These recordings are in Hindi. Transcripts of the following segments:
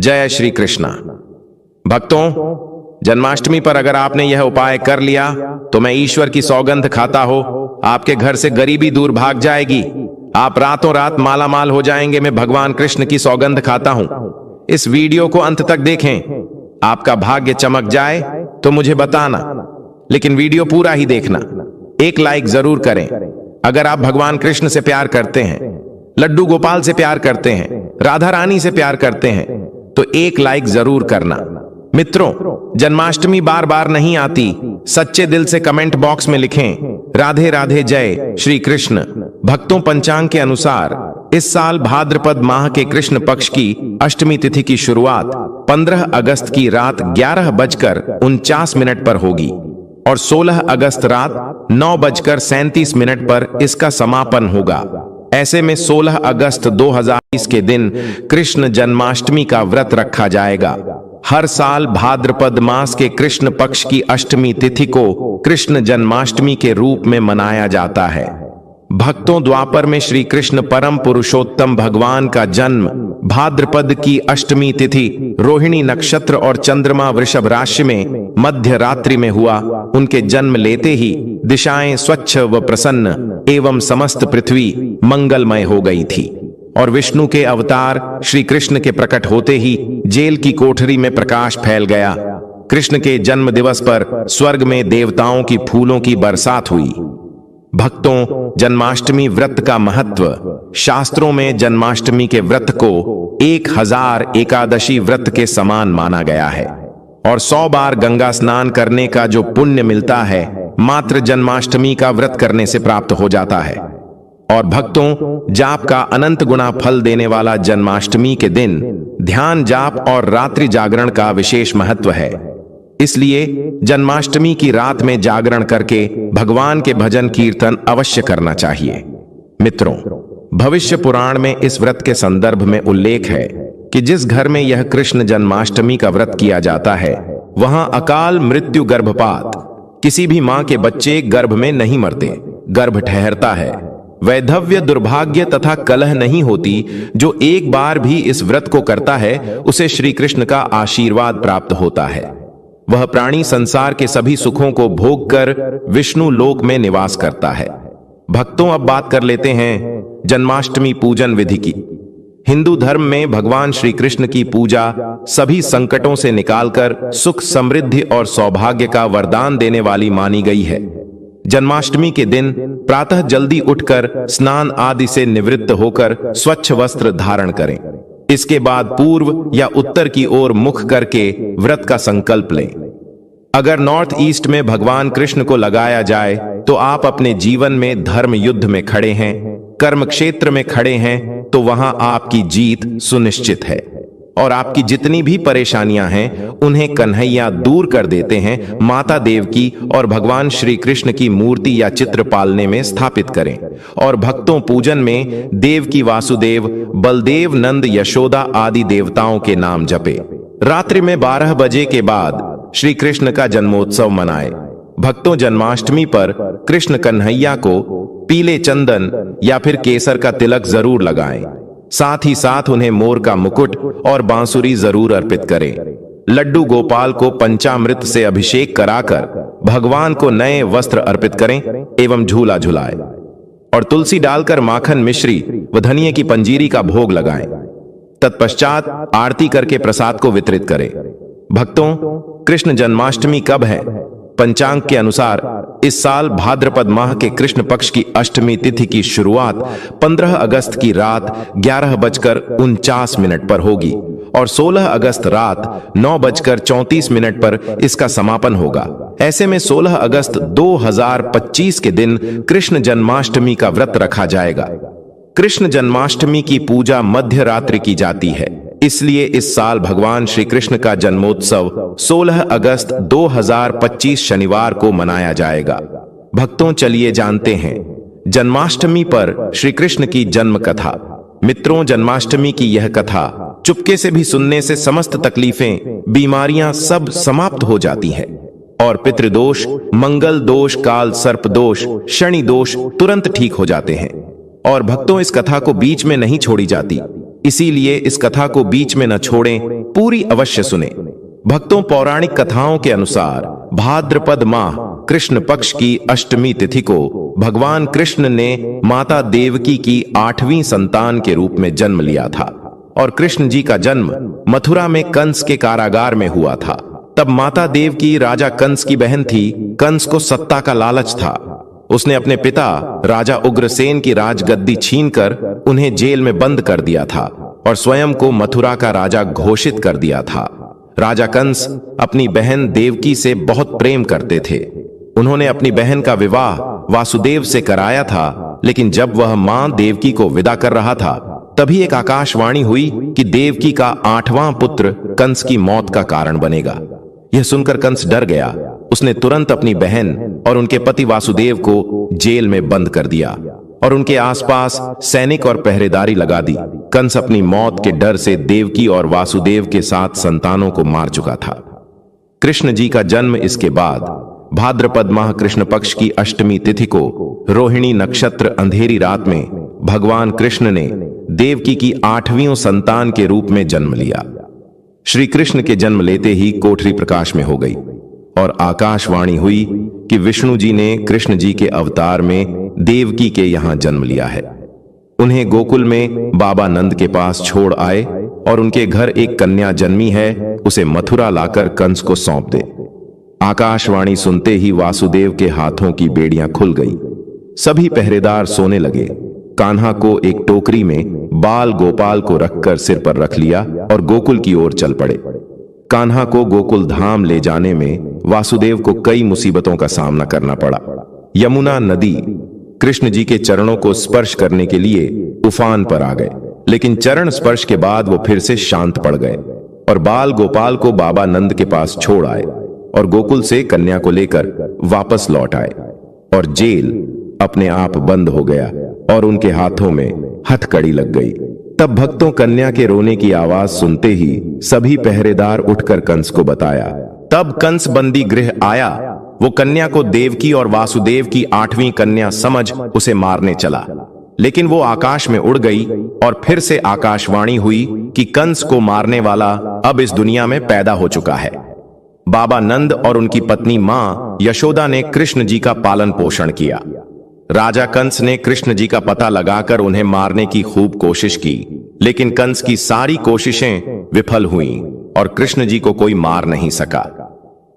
जय श्री कृष्णा। भक्तों, जन्माष्टमी पर अगर आपने यह उपाय कर लिया तो मैं ईश्वर की सौगंध खाता हो आपके घर से गरीबी दूर भाग जाएगी। आप रातों रात माला माल हो जाएंगे। मैं भगवान कृष्ण की सौगंध खाता हूं। इस वीडियो को अंत तक देखें। आपका भाग्य चमक जाए तो मुझे बताना, लेकिन वीडियो पूरा ही देखना। एक लाइक जरूर करें। अगर आप भगवान कृष्ण से प्यार करते हैं, लड्डू गोपाल से प्यार करते हैं, राधा रानी से प्यार करते हैं तो एक लाइक जरूर करना। मित्रों, जन्माष्टमी बार बार नहीं आती। सच्चे दिल से कमेंट बॉक्स में लिखें राधे राधे जय श्री कृष्ण। भक्तों, पंचांग के अनुसार इस साल भाद्रपद माह के कृष्ण पक्ष की अष्टमी तिथि की शुरुआत 15 अगस्त की रात 11:49 पर होगी और 16 अगस्त रात 9:37 पर इसका समापन होगा। ऐसे में 16 अगस्त 2020 के दिन कृष्ण जन्माष्टमी का व्रत रखा जाएगा। हर साल भाद्रपद मास के कृष्ण पक्ष की अष्टमी तिथि को कृष्ण जन्माष्टमी के रूप में मनाया जाता है। भक्तों, द्वापर में श्री कृष्ण परम पुरुषोत्तम भगवान का जन्म भाद्रपद की अष्टमी तिथि रोहिणी नक्षत्र और चंद्रमा वृषभ राशि में मध्य रात्रि में हुआ। उनके जन्म लेते ही दिशाएं स्वच्छ व प्रसन्न एवं समस्त पृथ्वी मंगलमय हो गई थी और विष्णु के अवतार श्री कृष्ण के प्रकट होते ही जेल की कोठरी में प्रकाश फैल गया। कृष्ण के जन्म दिवस पर स्वर्ग में देवताओं की फूलों की बरसात हुई। भक्तों, जन्माष्टमी व्रत का महत्व। शास्त्रों में जन्माष्टमी के व्रत को 1000 एकादशी व्रत के समान माना गया है और 100 बार गंगा स्नान करने का जो पुण्य मिलता है मात्र जन्माष्टमी का व्रत करने से प्राप्त हो जाता है। और भक्तों, जाप का अनंत गुना फल देने वाला जन्माष्टमी के दिन ध्यान जाप और रात्रि जागरण का विशेष महत्व है। इसलिए जन्माष्टमी की रात में जागरण करके भगवान के भजन कीर्तन अवश्य करना चाहिए। मित्रों, भविष्य पुराण में इस व्रत के संदर्भ में उल्लेख है कि जिस घर में यह कृष्ण जन्माष्टमी का व्रत किया जाता है वहां अकाल मृत्यु गर्भपात, किसी भी मां के बच्चे गर्भ में नहीं मरते, गर्भ ठहरता है। वैधव्य, दुर्भाग्य तथा कलह नहीं होती। जो एक बार भी इस व्रत को करता है उसे श्री कृष्ण का आशीर्वाद प्राप्त होता है। वह प्राणी संसार के सभी सुखों को भोग कर विष्णु लोक में निवास करता है। भक्तों, अब बात कर लेते हैं जन्माष्टमी पूजन विधि की। हिंदू धर्म में भगवान श्री कृष्ण की पूजा सभी संकटों से निकालकर सुख, समृद्धि और सौभाग्य का वरदान देने वाली मानी गई है। जन्माष्टमी के दिन प्रातः जल्दी उठकर स्नान आदि से निवृत्त होकर स्वच्छ वस्त्र धारण करें। इसके बाद पूर्व या उत्तर की ओर मुख करके व्रत का संकल्प लें। अगर नॉर्थ ईस्ट में भगवान कृष्ण को लगाया जाए तो आप अपने जीवन में धर्म युद्ध में खड़े हैं, कर्म क्षेत्र में खड़े हैं तो वहां आपकी जीत सुनिश्चित है और आपकी जितनी भी परेशानियां हैं उन्हें कन्हैया दूर कर देते हैं। माता देव की और भगवान श्री कृष्ण की मूर्ति या चित्र पालने में स्थापित करें और भक्तों, पूजन में देव की वासुदेव, बलदेव, नंद, यशोदा आदि देवताओं के नाम जपे। रात्रि में 12 बजे के बाद श्री कृष्ण का जन्मोत्सव मनाए। भक्तों, जन्माष्टमी पर कृष्ण कन्हैया को पीले चंदन या फिर केसर का तिलक जरूर लगाएं। साथ ही साथ उन्हें मोर का मुकुट और बांसुरी जरूर अर्पित करें। लड्डू गोपाल को पंचामृत से अभिषेक कराकर भगवान को नए वस्त्र अर्पित करें एवं झूला झुलाएं और तुलसी डालकर माखन, मिश्री व धनिये की पंजीरी का भोग लगाएं। तत्पश्चात आरती करके प्रसाद को वितरित करें। भक्तों, कृष्ण जन्माष्टमी कब है? पंचांग के अनुसार इस साल भाद्रपद माह के कृष्ण पक्ष की अष्टमी तिथि की शुरुआत 15 अगस्त की रात 11:49 पर होगी और 16 अगस्त रात 9:34 पर इसका समापन होगा। ऐसे में 16 अगस्त 2025 के दिन कृष्ण जन्माष्टमी का व्रत रखा जाएगा। कृष्ण जन्माष्टमी की पूजा मध्य रात्रि की जाती है, इसलिए इस साल भगवान श्री कृष्ण का जन्मोत्सव 16 अगस्त 2025 शनिवार को मनाया जाएगा। भक्तों, चलिए जानते हैं जन्माष्टमी पर श्री कृष्ण की जन्म कथा। मित्रों, जन्माष्टमी की यह कथा चुपके से भी सुनने से समस्त तकलीफें, बीमारियां सब समाप्त हो जाती हैं और पितृदोष, मंगल दोष, काल सर्प दोष, शनि दोष तुरंत ठीक हो जाते हैं। और भक्तों, इस कथा को बीच में नहीं छोड़ी जाती। इसीलिए इस कथा को बीच में न छोड़ें पूरी अवश्य सुने। भक्तों, पौराणिक कथाओं के अनुसार भाद्रपद माह कृष्ण पक्ष की अष्टमी तिथि को भगवान कृष्ण ने माता देवकी की 8वीं संतान के रूप में जन्म लिया था और कृष्ण जी का जन्म मथुरा में कंस के कारागार में हुआ था। तब माता देवकी राजा कंस की बहन थी। कंस को सत्ता का लालच था। उसने अपने पिता राजा उग्रसेन की राजगद्दी छीनकर उन्हें जेल में बंद कर दिया था और स्वयं को मथुरा का राजा घोषित कर दिया था। राजा कंस अपनी बहन देवकी से बहुत प्रेम करते थे। उन्होंने अपनी बहन का विवाह वासुदेव से कराया था, लेकिन जब वह मां देवकी को विदा कर रहा था, तभी एक आकाशवाणी हुई कि देवकी का 8वां पुत्र कंस की मौत का कारण बनेगा। यह सुनकर कंस डर गया। उसने तुरंत अपनी बहन और उनके पति वासुदेव को जेल में बंद कर दिया और उनके आसपास सैनिक और पहरेदारी लगा दी। कंस अपनी मौत के डर से देवकी और वासुदेव के 7 संतानों को मार चुका था। कृष्ण जी का जन्म इसके बाद भाद्रपद माह कृष्ण पक्ष की अष्टमी तिथि को रोहिणी नक्षत्र अंधेरी रात में भगवान कृष्ण ने देवकी की 8वीं संतान के रूप में जन्म लिया। श्री कृष्ण के जन्म लेते ही कोठरी प्रकाश में हो गई और आकाशवाणी हुई कि विष्णु जी ने कृष्ण जी के अवतार में देवकी के यहां जन्म लिया है। उन्हें गोकुल में बाबा नंद के पास छोड़ आए और उनके घर एक कन्या जन्मी है, उसे मथुरा लाकर कंस को सौंप दे। आकाशवाणी सुनते ही वासुदेव के हाथों की बेड़ियां खुल गई। सभी पहरेदार सोने लगे। कान्हा को एक टोकरी में बाल गोपाल को रखकर सिर पर रख लिया और गोकुल की ओर चल पड़े। कान्हा को गोकुल धाम ले जाने में वासुदेव को कई मुसीबतों का सामना करना पड़ा। यमुना नदी कृष्ण जी के चरणों को स्पर्श करने के लिए उफान पर आ गए, लेकिन चरण स्पर्श के बाद वो फिर से शांत पड़ गए और बाल गोपाल को बाबा नंद के पास छोड़ आए और गोकुल से कन्या को लेकर वापस लौट आए और जेल अपने आप बंद हो गया और उनके हाथों में हथकड़ी लग गई। तब भक्तों, कन्या के रोने की आवाज सुनते ही सभी पहरेदार उठकर कंस को बताया। तब कंस बंदी गृह आया। वो कन्या को देवकी और वासुदेव की 8वीं कन्या समझ उसे मारने चला, लेकिन वो आकाश में उड़ गई और फिर से आकाशवाणी हुई कि कंस को मारने वाला अब इस दुनिया में पैदा हो चुका है। बाबा नंद और उनकी पत्नी मां यशोदा ने कृष्ण जी का पालन पोषण किया। राजा कंस ने कृष्ण जी का पता लगाकर उन्हें मारने की खूब कोशिश की, लेकिन कंस की सारी कोशिशें विफल हुईं और कृष्ण जी को कोई मार नहीं सका।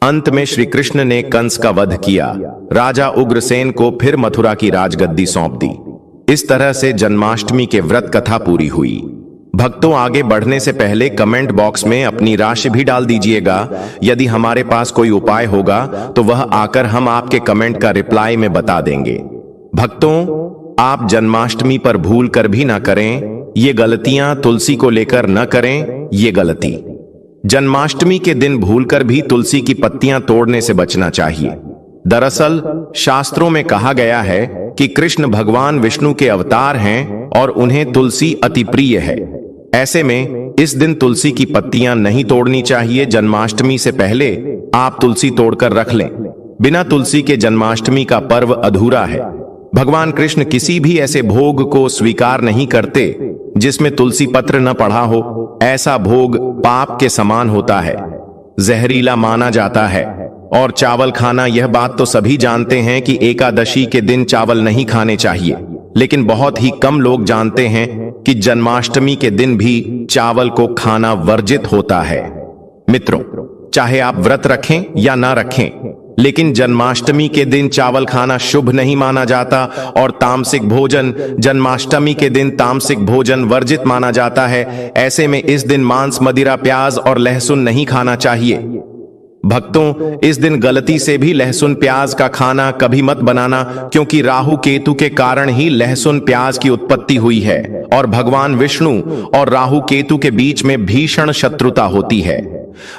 अंत में श्री कृष्ण ने कंस का वध किया। राजा उग्रसेन को फिर मथुरा की राजगद्दी सौंप दी। इस तरह से जन्माष्टमी के व्रत कथा पूरी हुई। भक्तों, आगे बढ़ने से पहले कमेंट बॉक्स में अपनी राशि भी डाल दीजिएगा। यदि हमारे पास कोई उपाय होगा तो वह आकर हम आपके कमेंट का रिप्लाई में बता देंगे। भक्तों, आप जन्माष्टमी पर भूल कर भी ना करें। ये गलतियां तुलसी को लेकर न करें। ये गलती जन्माष्टमी के दिन भूलकर भी तुलसी की पत्तियां तोड़ने से बचना चाहिए। दरअसल शास्त्रों में कहा गया है कि कृष्ण भगवान विष्णु के अवतार हैं और उन्हें तुलसी अति प्रिय है। ऐसे में इस दिन तुलसी की पत्तियां नहीं तोड़नी चाहिए। जन्माष्टमी से पहले आप तुलसी तोड़कर रख लें। बिना तुलसी के जन्माष्टमी का पर्व अधूरा है। भगवान कृष्ण किसी भी ऐसे भोग को स्वीकार नहीं करते जिसमें तुलसी पत्र न पड़ा हो। ऐसा भोग पाप के समान होता है, जहरीला माना जाता है। और चावल खाना, यह बात तो सभी जानते हैं कि एकादशी के दिन चावल नहीं खाने चाहिए, लेकिन बहुत ही कम लोग जानते हैं कि जन्माष्टमी के दिन भी चावल को खाना वर्जित होता है। मित्रों, चाहे आप व्रत रखें या ना रखें, लेकिन जन्माष्टमी के दिन चावल खाना शुभ नहीं माना जाता और तामसिक भोजन, जन्माष्टमी के दिन तामसिक भोजन वर्जित माना जाता है। ऐसे में इस दिन मांस, मदिरा, प्याज और लहसुन नहीं खाना चाहिए। भक्तों, इस दिन गलती से भी लहसुन प्याज का खाना कभी मत बनाना, क्योंकि राहु केतु के कारण ही लहसुन प्याज की उत्पत्ति हुई है और भगवान विष्णु और राहु केतु के बीच में भीषण शत्रुता होती है।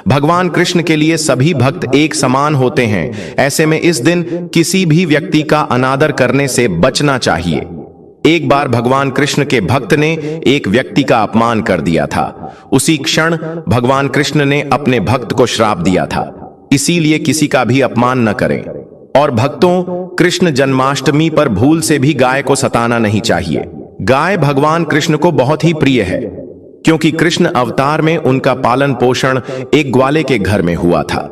भगवान कृष्ण के लिए सभी भक्त एक समान होते हैं। ऐसे में इस दिन किसी भी व्यक्ति का अनादर करने से बचना चाहिए। एक बार भगवान कृष्ण के भक्त ने एक व्यक्ति का अपमान कर दिया था। उसी क्षण भगवान कृष्ण ने अपने भक्त को श्राप दिया था। इसीलिए किसी का भी अपमान न करें। और भक्तों, कृष्ण जन्माष्टमी पर भूल से भी गाय को सताना नहीं चाहिए। गाय भगवान कृष्ण को बहुत ही प्रिय है, क्योंकि कृष्ण अवतार में उनका पालन पोषण एक ग्वाले के घर में हुआ था।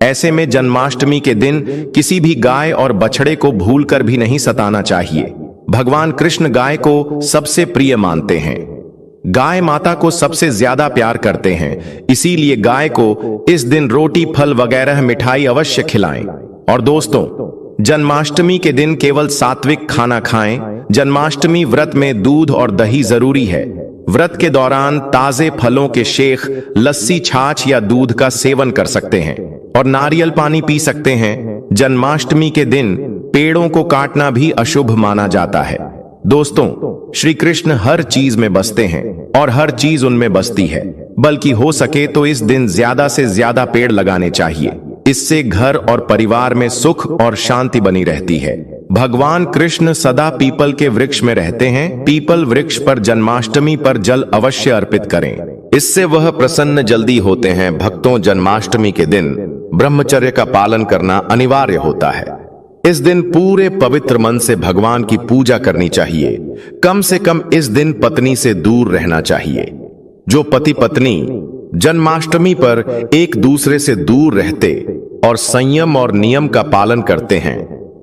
ऐसे में जन्माष्टमी के दिन किसी भी गाय और बछड़े को भूलकर भी नहीं सताना चाहिए। भगवान कृष्ण गाय को सबसे प्रिय मानते हैं। गाय माता को सबसे ज्यादा प्यार करते हैं, इसीलिए गाय को इस दिन रोटी, फल वगैरह मिठाई अवश्य खिलाएं। और दोस्तों, जन्माष्टमी के दिन केवल सात्विक खाना खाएं। जन्माष्टमी व्रत में दूध और दही जरूरी है। व्रत के दौरान ताजे फलों के शेख, लस्सी, छाछ या दूध का सेवन कर सकते हैं और नारियल पानी पी सकते हैं। जन्माष्टमी के दिन पेड़ों को काटना भी अशुभ माना जाता है। दोस्तों, श्री कृष्ण हर चीज में बसते हैं और हर चीज उनमें बसती है, बल्कि हो सके तो इस दिन ज्यादा से ज्यादा पेड़ लगाने चाहिए। इससे घर और परिवार में सुख और शांति बनी रहती है। भगवान कृष्ण सदा पीपल के वृक्ष में रहते हैं। पीपल वृक्ष पर जन्माष्टमी पर जल अवश्य अर्पित करें, इससे वह प्रसन्न जल्दी होते हैं। भक्तों, जन्माष्टमी के दिन ब्रह्मचर्य का पालन करना अनिवार्य होता है। इस दिन पूरे पवित्र मन से भगवान की पूजा करनी चाहिए। कम से कम इस दिन पत्नी से दूर रहना चाहिए। जो पति पत्नी जन्माष्टमी पर एक दूसरे से दूर रहते और संयम और नियम का पालन करते हैं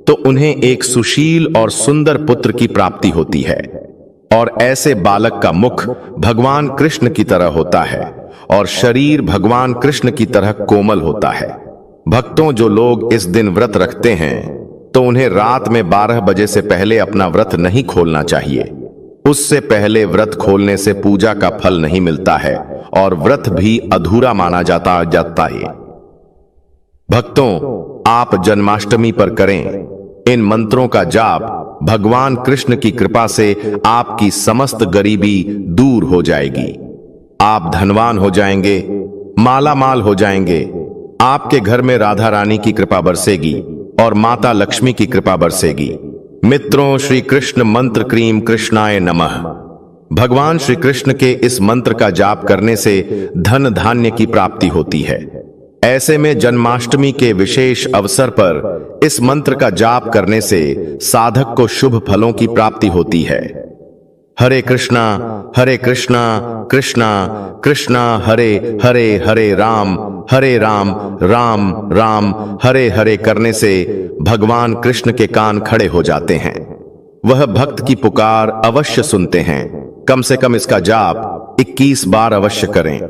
तो उन्हें एक सुशील और सुंदर पुत्र की प्राप्ति होती है। और ऐसे बालक का मुख भगवान कृष्ण की तरह होता है और शरीर भगवान कृष्ण की तरह कोमल होता है। भक्तों, जो लोग इस दिन व्रत रखते हैं तो उन्हें रात में 12 बजे से पहले अपना व्रत नहीं खोलना चाहिए। उससे पहले व्रत खोलने से पूजा का फल नहीं मिलता है और व्रत भी अधूरा माना जाता है। भक्तों, आप जन्माष्टमी पर करें इन मंत्रों का जाप। भगवान कृष्ण की कृपा से आपकी समस्त गरीबी दूर हो जाएगी। आप धनवान हो जाएंगे, माला माल हो जाएंगे। आपके घर में राधा रानी की कृपा बरसेगी और माता लक्ष्मी की कृपा बरसेगी। मित्रों, श्री कृष्ण मंत्र क्रीम कृष्णाय नमः। भगवान श्री कृष्ण के इस मंत्र का जाप करने से धन धान्य की प्राप्ति होती है। ऐसे में जन्माष्टमी के विशेष अवसर पर इस मंत्र का जाप करने से साधक को शुभ फलों की प्राप्ति होती है। हरे कृष्णा कृष्णा कृष्णा हरे हरे, हरे राम राम राम हरे हरे करने से भगवान कृष्ण के कान खड़े हो जाते हैं। वह भक्त की पुकार अवश्य सुनते हैं। कम से कम इसका जाप 21 बार अवश्य करें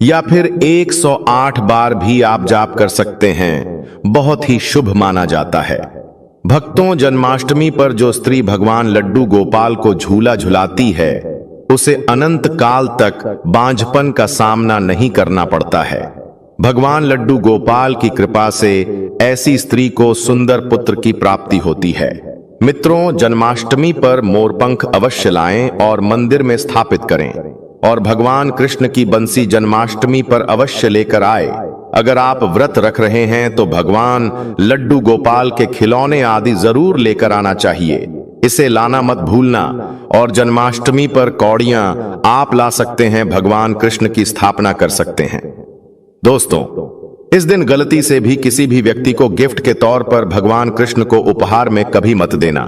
या फिर 108 बार भी आप जाप कर सकते हैं। बहुत ही शुभ माना जाता है। भक्तों, जन्माष्टमी पर जो स्त्री भगवान लड्डू गोपाल को झूला झुलाती है उसे अनंत काल तक बांझपन का सामना नहीं करना पड़ता है। भगवान लड्डू गोपाल की कृपा से ऐसी स्त्री को सुंदर पुत्र की प्राप्ति होती है। मित्रों, जन्माष्टमी पर मोरपंख अवश्य लाएं और मंदिर में स्थापित करें और भगवान कृष्ण की बंसी जन्माष्टमी पर अवश्य लेकर आए। अगर आप व्रत रख रहे हैं तो भगवान लड्डू गोपाल के खिलौने आदि जरूर लेकर आना चाहिए। इसे लाना मत भूलना। और जन्माष्टमी पर कौड़ियां आप ला सकते हैं, भगवान कृष्ण की स्थापना कर सकते हैं। दोस्तों, इस दिन गलती से भी किसी भी व्यक्ति को गिफ्ट के तौर पर भगवान कृष्ण को उपहार में कभी मत देना।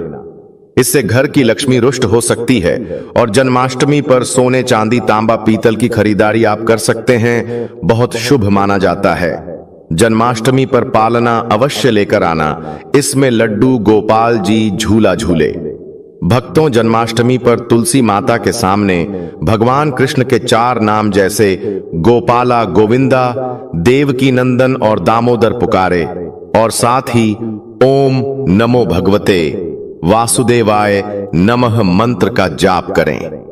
इससे घर की लक्ष्मी रुष्ट हो सकती है। और जन्माष्टमी पर सोने, चांदी, तांबा, पीतल की खरीदारी आप कर सकते हैं। बहुत शुभ माना जाता है। जन्माष्टमी पर पालना अवश्य लेकर आना। इसमें लड्डू गोपाल जी झूला झूले। भक्तों, जन्माष्टमी पर तुलसी माता के सामने भगवान कृष्ण के 4 नाम जैसे गोपाला, गोविंदा, देवकी नंदन और दामोदर पुकारे और साथ ही ओम नमो भगवते वासुदेवाय नमः मंत्र का जाप करें।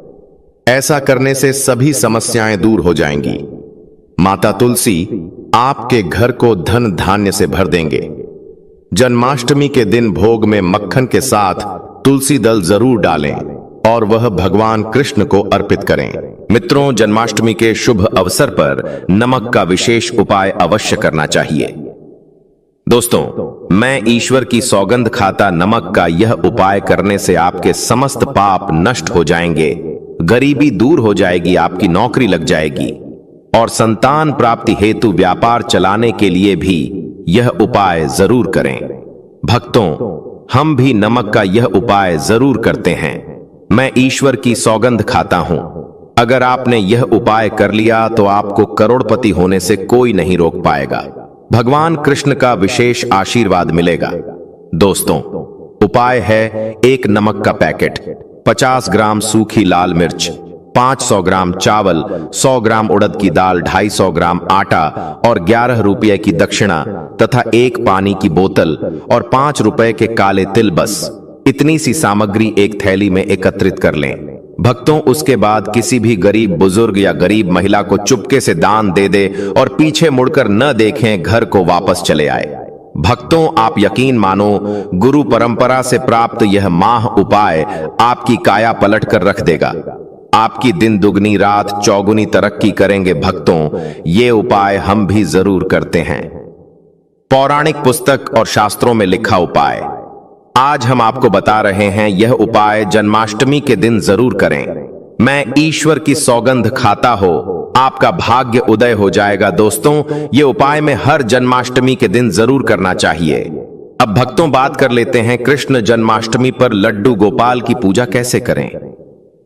ऐसा करने से सभी समस्याएं दूर हो जाएंगी। माता तुलसी आपके घर को धन धान्य से भर देंगे। जन्माष्टमी के दिन भोग में मक्खन के साथ तुलसी दल जरूर डालें और वह भगवान कृष्ण को अर्पित करें। मित्रों, जन्माष्टमी के शुभ अवसर पर नमक का विशेष उपाय अवश्य करना चाहिए। दोस्तों, मैं ईश्वर की सौगंध खाता नमक का यह उपाय करने से आपके समस्त पाप नष्ट हो जाएंगे, गरीबी दूर हो जाएगी, आपकी नौकरी लग जाएगी और संतान प्राप्ति हेतु व्यापार चलाने के लिए भी यह उपाय जरूर करें। भक्तों, हम भी नमक का यह उपाय जरूर करते हैं। मैं ईश्वर की सौगंध खाता हूं। अगर आपने यह उपाय कर लिया तो आपको करोड़पति होने से कोई नहीं रोक पाएगा। भगवान कृष्ण का विशेष आशीर्वाद मिलेगा। दोस्तों, उपाय है एक नमक का पैकेट, 50 ग्राम सूखी लाल मिर्च, 500 ग्राम चावल, 100 ग्राम उड़द की दाल, 250 ग्राम आटा और 11 रुपये की दक्षिणा तथा एक पानी की बोतल और 5 रुपए के काले तिल। बस इतनी सी सामग्री एक थैली में एकत्रित कर लें। भक्तों, उसके बाद किसी भी गरीब बुजुर्ग या गरीब महिला को चुपके से दान दे दे और पीछे मुड़कर न देखें, घर को वापस चले आए। भक्तों, आप यकीन मानो, गुरु परंपरा से प्राप्त यह माह उपाय आपकी काया पलट कर रख देगा। आपकी दिन दुगनी रात चौगुनी तरक्की करेंगे। भक्तों, ये उपाय हम भी जरूर करते हैं। पौराणिक पुस्तक और शास्त्रों में लिखा उपाय आज हम आपको बता रहे हैं। यह उपाय जन्माष्टमी के दिन जरूर करें। मैं ईश्वर की सौगंध खाता हो, आपका भाग्य उदय हो जाएगा। दोस्तों, ये उपाय में हर जन्माष्टमी के दिन जरूर करना चाहिए। अब भक्तों, बात कर लेते हैं कृष्ण जन्माष्टमी पर लड्डू गोपाल की पूजा कैसे करें।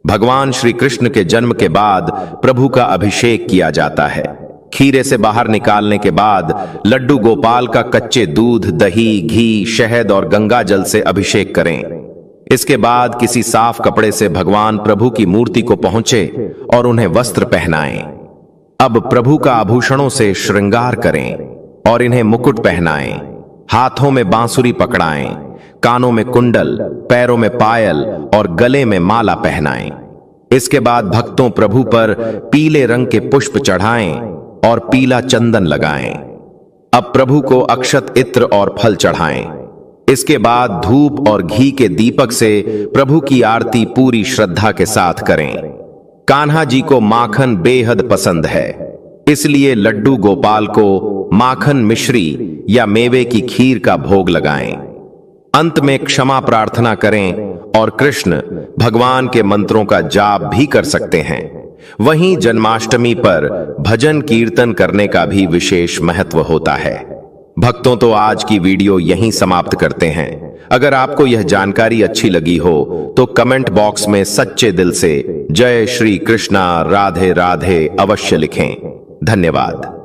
भगवान श्री कृष्ण के जन्म के बाद प्रभु का अभिषेक किया जाता है। खीरे से बाहर निकालने के बाद लड्डू गोपाल का कच्चे दूध, दही, घी, शहद और गंगा जल से अभिषेक करें। इसके बाद किसी साफ कपड़े से भगवान प्रभु की मूर्ति को पहुंचे और उन्हें वस्त्र पहनाएं। अब प्रभु का आभूषणों से श्रृंगार करें और इन्हें मुकुट पहनाएं। हाथों में बांसुरी पकड़ाएं, कानों में कुंडल, पैरों में पायल और गले में माला पहनाएं। इसके बाद भक्तों, प्रभु पर पीले रंग के पुष्प चढ़ाएं और पीला चंदन लगाएं। अब प्रभु को अक्षत, इत्र और फल चढ़ाएं। इसके बाद धूप और घी के दीपक से प्रभु की आरती पूरी श्रद्धा के साथ करें। कान्हा जी को माखन बेहद पसंद है, इसलिए लड्डू गोपाल को माखन मिश्री या मेवे की खीर का भोग लगाएं। अंत में क्षमा प्रार्थना करें और कृष्ण भगवान के मंत्रों का जाप भी कर सकते हैं। वहीं जन्माष्टमी पर भजन कीर्तन करने का भी विशेष महत्व होता है। भक्तों, तो आज की वीडियो यहीं समाप्त करते हैं। अगर आपको यह जानकारी अच्छी लगी हो तो कमेंट बॉक्स में सच्चे दिल से जय श्री कृष्णा, राधे राधे अवश्य लिखें। धन्यवाद।